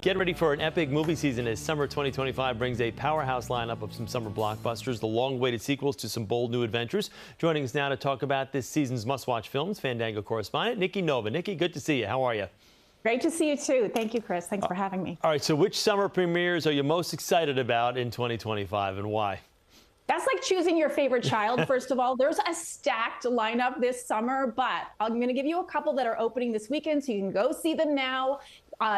Get ready for an epic movie season as summer 2025 brings a powerhouse lineup of some summer blockbusters, the long-awaited sequels to some bold new adventures. Joining us now to talk about this season's must-watch films, Fandango Correspondent Nikki Novak. Nikki, good to see you. How are you? Great to see you, too. Thank you, Chris. Thanks for having me. All right, so which summer premieres are you most excited about in 2025 and why? That's like choosing your favorite child, first of all. There's a stacked lineup this summer, but I'm going to give you a couple that are opening this weekend, so you can go see them now.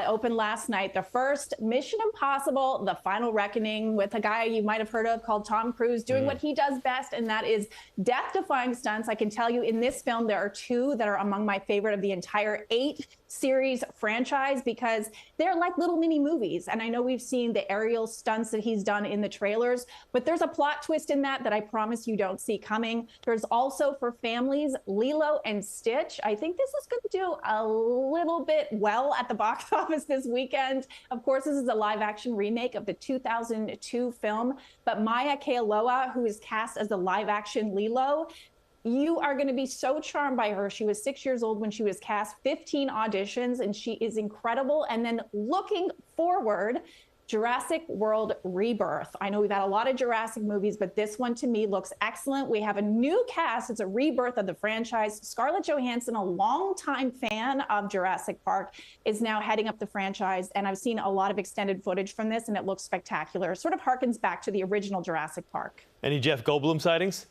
Opened last night. The first, Mission Impossible, The Final Reckoning, with a guy you might have heard of called Tom Cruise, doing what he does best, and that is death-defying stunts. I can tell you in this film, there are two that are among my favorite of the entire 8-series franchise because they're like little mini movies. And I know we've seen the aerial stunts that he's done in the trailers, but there's a plot twist in that I promise you don't see coming. There's also, for families, Lilo and Stitch. I think this is going to do a little bit well at the box office this weekend. Of course, this is a live-action remake of the 2002 film, but Maya Kealoha, who is cast as the live-action Lilo, you are going to be so charmed by her. She was 6 years old when she was cast, 15 auditions, and she is incredible. And then looking forward, Jurassic World Rebirth. I know we've had a lot of Jurassic movies, but this one to me looks excellent. We have a new cast. It's a rebirth of the franchise. Scarlett Johansson, a longtime fan of Jurassic Park, is now heading up the franchise. And I've seen a lot of extended footage from this, and it looks spectacular. Sort of harkens back to the original Jurassic Park. Any Jeff Goldblum sightings?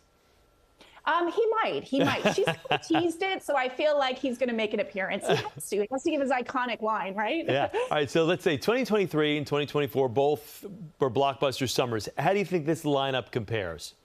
He might. She's teased it, so I feel like he's going to make an appearance. He has to. He has to give his iconic line, right? Yeah. All right, so let's say 2023 and 2024 both were blockbuster summers. How do you think this lineup compares?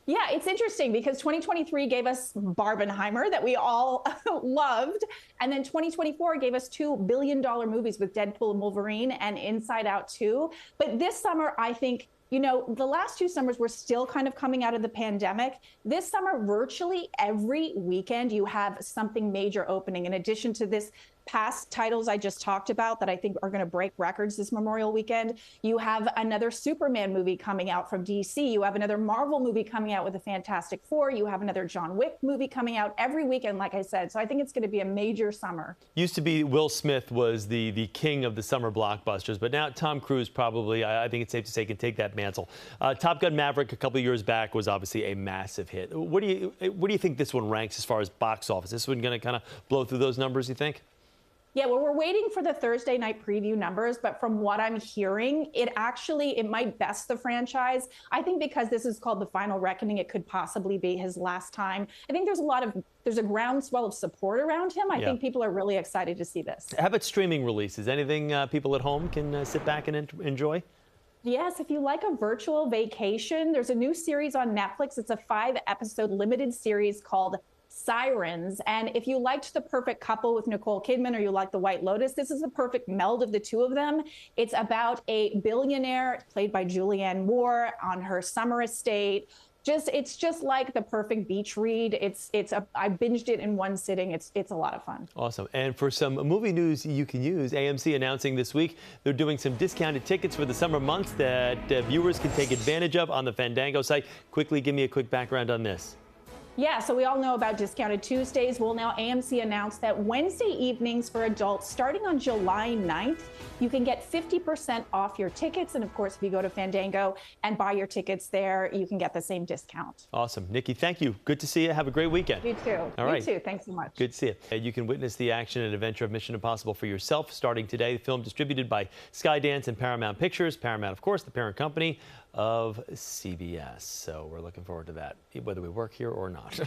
Yeah, it's interesting because 2023 gave us Barbenheimer that we all loved. And then 2024 gave us $2 billion movies with Deadpool and Wolverine and Inside Out 2. But this summer, I think, you know, the last two summers were still kind of coming out of the pandemic. This summer, virtually every weekend, you have something major opening. In addition to this past titles I just talked about that I think are going to break records this Memorial weekend, you have another Superman movie coming out from DC. You have another Marvel movie coming out with the Fantastic Four. You have another John Wick movie coming out every weekend, like I said. So I think it's going to be a major summer. Used to be Will Smith was the king of the summer blockbusters, but now Tom Cruise probably, I think it's safe to say, can take that mantle. Top Gun Maverick a couple of years back was obviously a massive hit. What do you think this one ranks as far as box office? This one going to kind of blow through those numbers, you think? Yeah, well, we're waiting for the Thursday night preview numbers, but from what I'm hearing, it might best the franchise. I think because this is called The Final Reckoning, it could possibly be his last time. I think there's a groundswell of support around him. I think people are really excited to see this. How about streaming releases? Anything people at home can sit back and enjoy? Yes, if you like a virtual vacation, there's a new series on Netflix. It's a 5-episode limited series called Sirens. And if you liked The Perfect Couple with Nicole Kidman, or you like The White Lotus, this is the perfect meld of the two of them. It's about a billionaire played by Julianne Moore on her summer estate. It's just like the perfect beach read. I binged it in one sitting. It's a lot of fun. Awesome. And for some movie news you can use, AMC announcing this week they're doing some discounted tickets for the summer months that viewers can take advantage of on the Fandango site. Quickly, give me a quick background on this. Yeah, so we all know about Discounted Tuesdays. Well, now AMC announced that Wednesday evenings for adults, starting on July 9th, you can get 50% off your tickets. And of course, if you go to Fandango and buy your tickets there, you can get the same discount. Awesome. Nikki, thank you. Good to see you. Have a great weekend. You too. All right. You too. Thanks so much. Good to see you. You can witness the action and adventure of Mission Impossible for yourself starting today. The film distributed by Skydance and Paramount Pictures. Paramount, of course, the parent company of CBS. So we're looking forward to that, whether we work here or not.